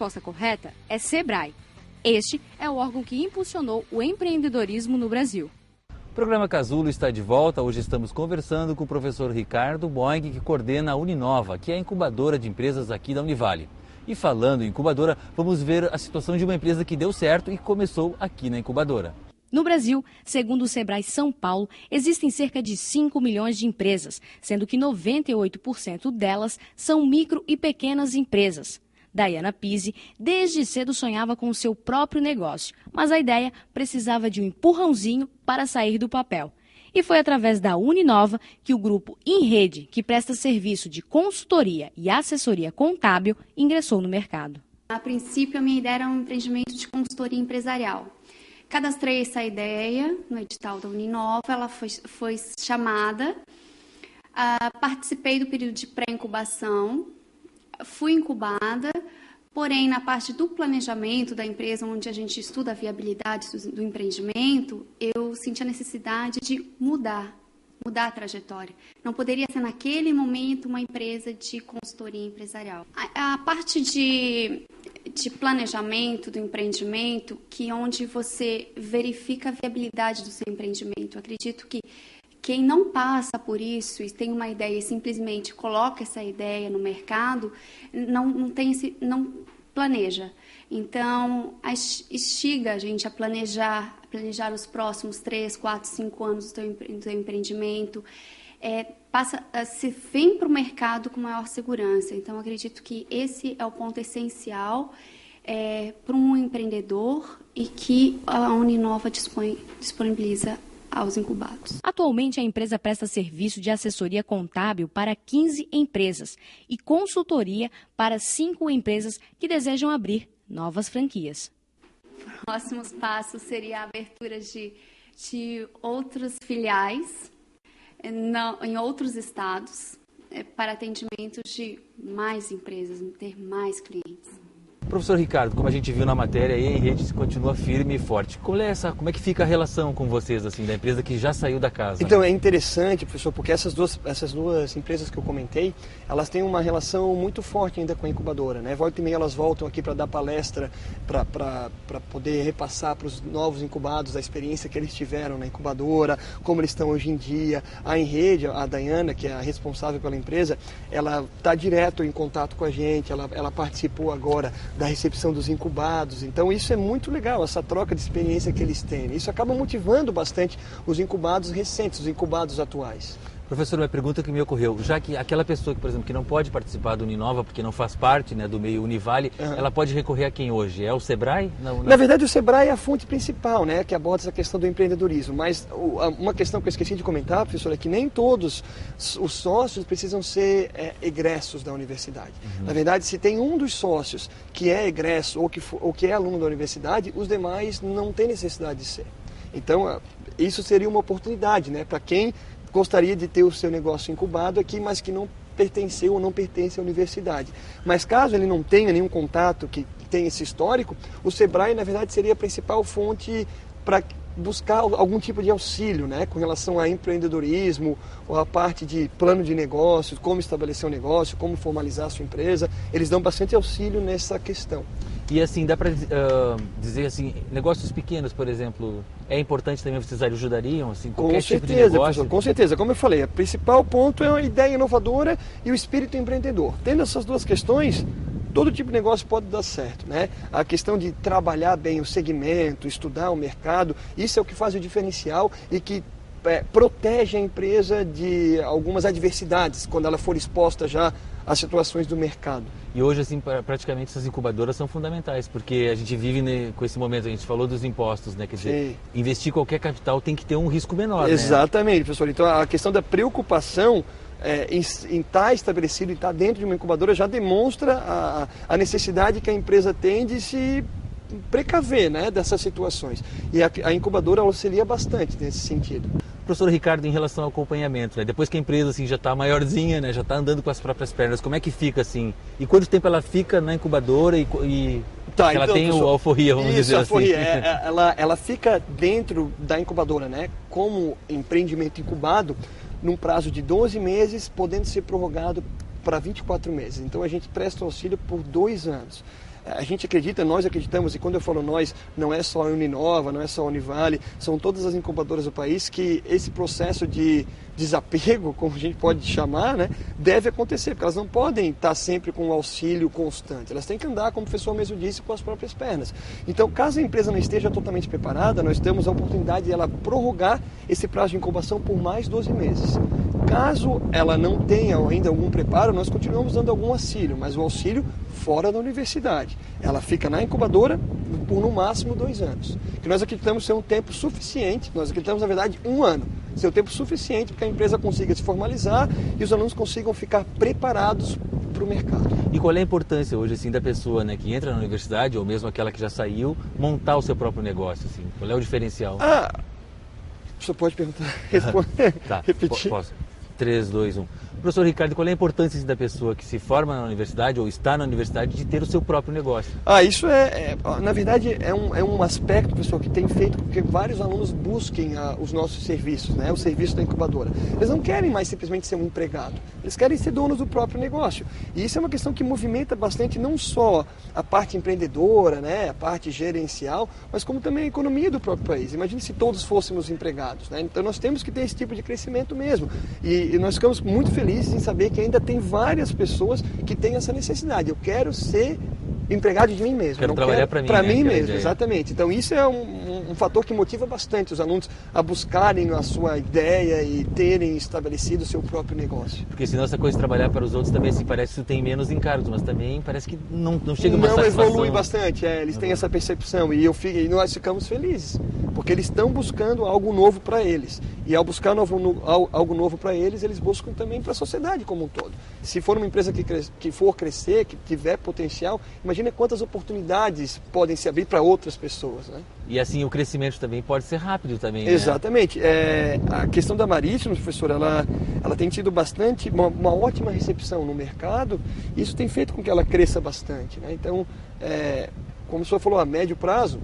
resposta correta é SEBRAE. Este é o órgão que impulsionou o empreendedorismo no Brasil. O programa Casulo está de volta. Hoje estamos conversando com o professor Ricardo Boing, que coordena a Uninova, que é a incubadora de empresas aqui da Univale. E falando em incubadora, vamos ver a situação de uma empresa que deu certo e começou aqui na incubadora. No Brasil, segundo o Sebrae São Paulo, existem cerca de 5 milhões de empresas, sendo que 98% delas são micro e pequenas empresas. Dayana Pizzi, desde cedo sonhava com o seu próprio negócio, mas a ideia precisava de um empurrãozinho para sair do papel. E foi através da Uninova que o grupo InRede, que presta serviço de consultoria e assessoria contábil, ingressou no mercado. A princípio, a minha ideia era um empreendimento de consultoria empresarial. Cadastrei essa ideia no edital da Uninova, ela foi chamada, participei do período de pré-incubação, fui incubada, porém, na parte do planejamento da empresa, onde a gente estuda a viabilidade do empreendimento, eu senti a necessidade de mudar a trajetória. Não poderia ser, naquele momento, uma empresa de consultoria empresarial. A parte de planejamento do empreendimento, que onde você verifica a viabilidade do seu empreendimento. Eu acredito que quem não passa por isso e tem uma ideia e simplesmente coloca essa ideia no mercado, não planeja. Então, instiga a gente a planejar os próximos 3, 4, 5 anos do teu empreendimento. Se vem para o mercado com maior segurança. Então, acredito que esse é o ponto essencial para um empreendedor e que a Uninova disponibiliza aos incubados. Atualmente, a empresa presta serviço de assessoria contábil para 15 empresas e consultoria para 5 empresas que desejam abrir novas franquias. Próximos passos seria a abertura de outras filiais em outros estados para atendimento de mais empresas, ter mais clientes. Professor Ricardo, como a gente viu na matéria, a InRede continua firme e forte. Como é que fica a relação com vocês, assim, da empresa que já saiu da casa? Então, é interessante, professor, porque essas duas empresas que eu comentei, elas têm uma relação muito forte ainda com a incubadora, né? Volta e meia elas voltam aqui para dar palestra, para poder repassar para os novos incubados a experiência que eles tiveram na incubadora, como eles estão hoje em dia. A InRede, a Dayana, que é a responsável pela empresa, ela está direto em contato com a gente, ela participou agora da recepção dos incubados. Então isso é muito legal, essa troca de experiência que eles têm. Isso acaba motivando bastante os incubados recentes, os incubados atuais. Professor, uma pergunta que me ocorreu, já que aquela pessoa que, por exemplo, que não pode participar do Uninova porque não faz parte, né, do meio Univale, ela pode recorrer a quem hoje? É o Sebrae? Não. Na verdade, o Sebrae é a fonte principal, né, que aborda essa questão do empreendedorismo. Mas uma questão que eu esqueci de comentar, professor, é que nem todos os sócios precisam ser egressos da universidade. Na verdade, se tem um dos sócios que é egresso ou que é aluno da universidade, os demais não têm necessidade de ser. Então, isso seria uma oportunidade, né, para quem gostaria de ter o seu negócio incubado aqui, mas que não pertenceu ou não pertence à universidade. Mas caso ele não tenha nenhum contato que tenha esse histórico, o Sebrae, na verdade, seria a principal fonte para buscar algum tipo de auxílio, né, com relação a empreendedorismo, ou a parte de plano de negócios, como estabelecer um negócio, como formalizar a sua empresa. Eles dão bastante auxílio nessa questão. E assim, dá para dizer assim, negócios pequenos, por exemplo, é importante também, vocês ajudariam? Assim, qualquer tipo de negócio? Professor, com certeza. Como eu falei, o principal ponto é a ideia inovadora e o espírito empreendedor. Tendo essas duas questões, todo tipo de negócio pode dar certo, né? A questão de trabalhar bem o segmento, estudar o mercado, isso é o que faz o diferencial e que protege a empresa de algumas adversidades, quando ela for exposta já às situações do mercado. E hoje, assim, praticamente essas incubadoras são fundamentais, porque a gente vive com esse momento, a gente falou dos impostos, né? Quer dizer, investir qualquer capital tem que ter um risco menor, né? Exatamente, professor. Então, a questão da preocupação em estar estabelecido e estar dentro de uma incubadora já demonstra a necessidade que a empresa tem de se precaver, né, dessas situações. E a incubadora auxilia bastante nesse sentido. Professor Ricardo, em relação ao acompanhamento, né? Depois que a empresa assim, já está maiorzinha, né? Já está andando com as próprias pernas, como é que fica assim? E quanto tempo ela fica na incubadora e ela tem a alforria, vamos dizer assim? Isso, ela fica dentro da incubadora, né? Como empreendimento incubado, num prazo de 12 meses, podendo ser prorrogado para 24 meses. Então a gente presta auxílio por 2 anos. A gente acredita, nós acreditamos, e quando eu falo nós, não é só a Uninova, não é só a Univale, são todas as incubadoras do país, que esse processo de desapego, como a gente pode chamar, né, deve acontecer, porque elas não podem estar sempre com um auxílio constante, elas têm que andar, como o professor mesmo disse, com as próprias pernas. Então, caso a empresa não esteja totalmente preparada, nós temos a oportunidade de ela prorrogar esse prazo de incubação por mais 12 meses. Caso ela não tenha ainda algum preparo, nós continuamos dando algum auxílio, mas o auxílio fora da universidade. Ela fica na incubadora por no máximo 2 anos, que nós acreditamos ser um tempo suficiente, nós acreditamos na verdade 1 ano, ser o tempo suficiente para que a empresa consiga se formalizar e os alunos consigam ficar preparados para o mercado. E qual é a importância hoje assim da pessoa, né, que entra na universidade, ou mesmo aquela que já saiu, montar o seu próprio negócio? Assim? Qual é o diferencial? O senhor pode perguntar, responder, tá, repetir? Posso. 3, 2, 1. Professor Ricardo, qual é a importância da pessoa que se forma na universidade ou está na universidade de ter o seu próprio negócio? Isso na verdade, é um aspecto, pessoal, que tem feito com que vários alunos busquem os nossos serviços, né, o serviço da incubadora. Eles não querem mais simplesmente ser um empregado, eles querem ser donos do próprio negócio. E isso é uma questão que movimenta bastante não só a parte empreendedora, né, a parte gerencial, mas como também a economia do próprio país. Imagine se todos fôssemos empregados, né? Então nós temos que ter esse tipo de crescimento mesmo. E nós ficamos muito felizes em saber que ainda tem várias pessoas que têm essa necessidade. Eu quero ser empregado de mim mesmo. Quero trabalhar para mim. Para mim mesmo, ideia. Exatamente. Então isso é um fator que motiva bastante os alunos a buscarem a sua ideia e terem estabelecido o seu próprio negócio. Porque senão essa coisa de trabalhar para os outros também assim, parece que tem menos encargos, mas também parece que não chega uma satisfação. Não evolui bastante, eles têm essa percepção e nós ficamos felizes, porque eles estão buscando algo novo para eles. E ao buscar algo novo para eles, eles buscam também para a sociedade como um todo. Se for uma empresa que for crescer, que tiver potencial, imagina quantas oportunidades podem se abrir para outras pessoas, né? E assim, o crescimento também pode ser rápido também, né? Exatamente. A questão da Marítima, professor, ela tem tido uma ótima recepção no mercado, e isso tem feito com que ela cresça bastante, né? Então, como o senhor falou, a médio prazo,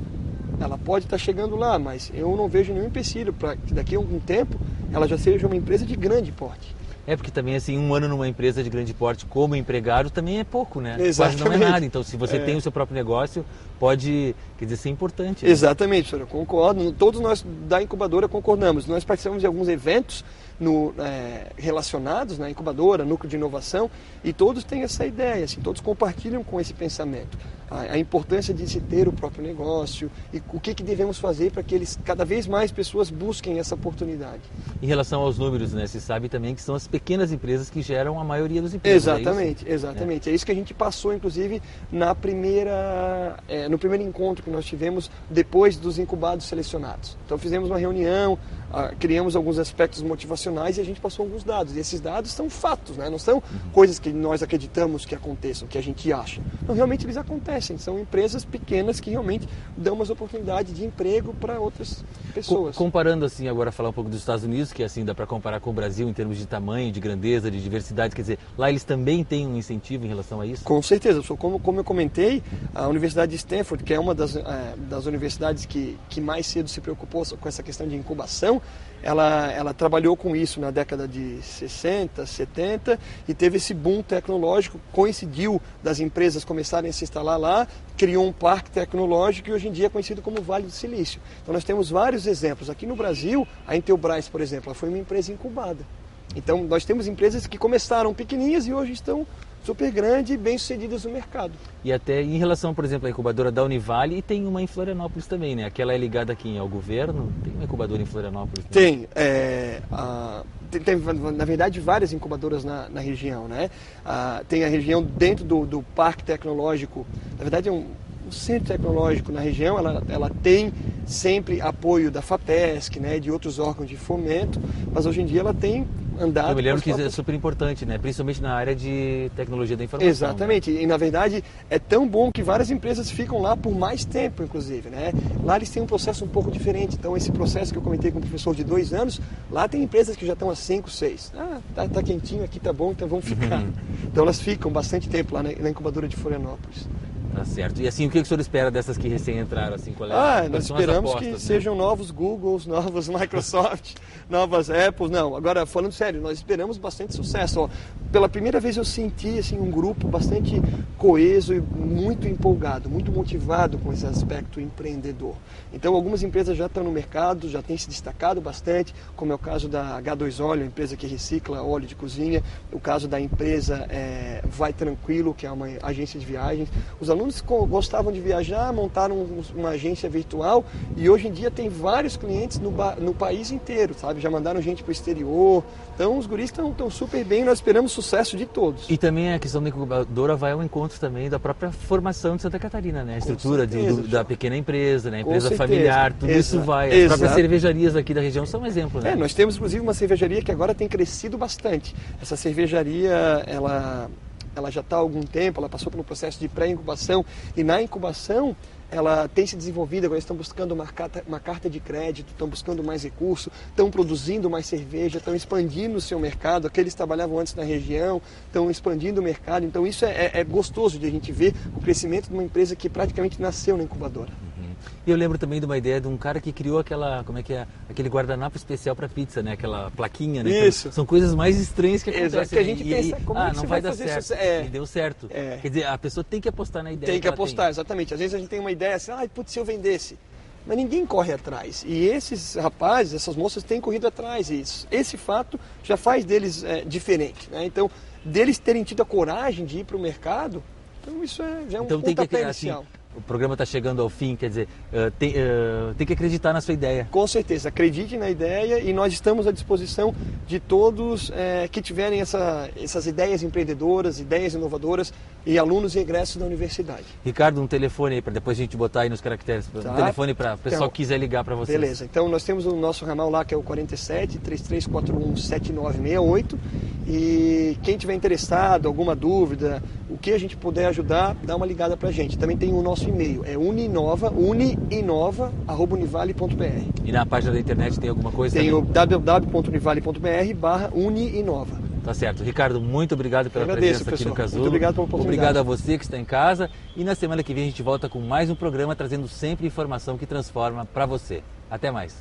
ela pode estar chegando lá, mas eu não vejo nenhum empecilho para que daqui a algum tempo ela já seja uma empresa de grande porte. Porque também assim, 1 ano numa empresa de grande porte como empregado também é pouco, né? Exatamente. Quase não é nada. Então, se você tem o seu próprio negócio, pode, quer dizer, ser importante. Né? Exatamente, senhor, eu concordo. Todos nós da incubadora concordamos. Nós participamos de alguns eventos relacionados na incubadora, núcleo de inovação, e todos têm essa ideia, assim, todos compartilham com esse pensamento. A importância de se ter o próprio negócio e o que devemos fazer para que cada vez mais pessoas busquem essa oportunidade. Em relação aos números, né, se sabe também que são as pequenas empresas que geram a maioria dos empregos. Exatamente. É isso que a gente passou, inclusive, no primeiro encontro que nós tivemos depois dos incubados selecionados. Então fizemos uma reunião, criamos alguns aspectos motivacionais e a gente passou alguns dados. E esses dados são fatos, né? Não são coisas que nós acreditamos que aconteçam, que a gente acha. Não, realmente eles acontecem. São empresas pequenas que realmente dão umas oportunidades de emprego para outras pessoas. Comparando assim, agora falar um pouco dos Estados Unidos, que assim dá para comparar com o Brasil em termos de tamanho, de grandeza, de diversidade, quer dizer, lá eles também têm um incentivo em relação a isso? Com certeza. Como eu comentei, a Universidade de Stanford, que é uma das universidades que mais cedo se preocupou com essa questão de incubação, ela trabalhou com isso na década de 60, 70 e teve esse boom tecnológico, coincidiu das empresas começarem a se instalar lá, criou um parque tecnológico e hoje em dia é conhecido como Vale do Silício. Então nós temos vários exemplos. Aqui no Brasil, a Intelbras, por exemplo, ela foi uma empresa incubada. Então nós temos empresas que começaram pequenininhas e hoje estão super grandes e bem-sucedidas no mercado. E até em relação, por exemplo, à incubadora da Univale, e tem uma em Florianópolis também, né? Aquela é ligada aqui ao governo, tem uma incubadora em Florianópolis? Né? Tem. Tem, na verdade, várias incubadoras na região, né? Tem a região dentro do Parque Tecnológico, na verdade é um centro tecnológico na região, ela tem sempre apoio da FAPESC, né, de outros órgãos de fomento, mas hoje em dia ela tem andado... Eu me lembro que é super importante, né? Principalmente na área de tecnologia da informação. Exatamente, né? E na verdade é tão bom que várias empresas ficam lá por mais tempo, inclusive, né? Lá eles têm um processo um pouco diferente, então esse processo que eu comentei com o professor de 2 anos, lá tem empresas que já estão há 5, 6. Tá quentinho aqui, tá bom, então vamos ficar. Então elas ficam bastante tempo lá na incubadora de Florianópolis. Tá certo. E assim, o que o senhor espera dessas que recém entraram? Assim, nós esperamos que sejam novos Googles, novos Microsoft, novas Apples. Não, agora falando sério, nós esperamos bastante sucesso. Ó, pela primeira vez eu senti assim, um grupo bastante coeso e muito empolgado, muito motivado com esse aspecto empreendedor. Então algumas empresas já estão no mercado, já têm se destacado bastante, como é o caso da H2 Óleo, a empresa que recicla óleo de cozinha, o caso da empresa Vai Tranquilo, que é uma agência de viagens. Os alunos gostavam de viajar, montaram uma agência virtual e hoje em dia tem vários clientes no país inteiro, sabe? Já mandaram gente para o exterior. Então os guris estão super bem, nós esperamos sucesso de todos. E também a questão da incubadora vai ao encontro também da própria formação de Santa Catarina, né? A estrutura da pequena empresa, né? A empresa familiar, tudo isso vai. As próprias cervejarias aqui da região são um exemplo, né? Nós temos inclusive uma cervejaria que agora tem crescido bastante. Essa cervejaria, ela já está há algum tempo, ela passou pelo processo de pré-incubação e na incubação ela tem se desenvolvido, agora estão buscando uma carta de crédito, estão buscando mais recurso, estão produzindo mais cerveja, estão expandindo o seu mercado, aqueles que trabalhavam antes na região, estão expandindo o mercado, então isso é gostoso de a gente ver o crescimento de uma empresa que praticamente nasceu na incubadora. E eu lembro também de uma ideia de um cara que criou aquele guardanapo especial para pizza, né? Aquela plaquinha, né? Isso. Então, são coisas mais estranhas que acontecem. Exato, que a gente pensa, como é que não você vai vai dar fazer certo. isso? E deu certo. Quer dizer, a pessoa tem que apostar na ideia. Tem que apostar, exatamente. Às vezes a gente tem uma ideia assim, se eu vendesse. Mas ninguém corre atrás. E esses rapazes, essas moças têm corrido atrás. E esse fato já faz deles diferente, né? Então, deles terem tido a coragem de ir para o mercado, então isso já é um pontapé inicial. O programa está chegando ao fim, quer dizer, tem que acreditar na sua ideia. Com certeza, acredite na ideia e nós estamos à disposição de todos que tiverem essas ideias empreendedoras, ideias inovadoras e alunos e egressos da universidade. Ricardo, um telefone aí para depois a gente botar aí nos caracteres, um telefone para o pessoal que quiser ligar para vocês. Beleza, então nós temos o nosso ramal lá que é o 47 3341 7968 e quem tiver interessado, alguma dúvida, o que a gente puder ajudar, dá uma ligada para a gente. Também tem o nosso e-mail, é uninova@univale.br. E na página da internet tem alguma coisa? Tem o www.univale.br/uninova. Tá certo. Ricardo, muito obrigado pela presença aqui no Casulo. Muito obrigado pela oportunidade. Obrigado a você que está em casa. E na semana que vem a gente volta com mais um programa trazendo sempre informação que transforma para você. Até mais.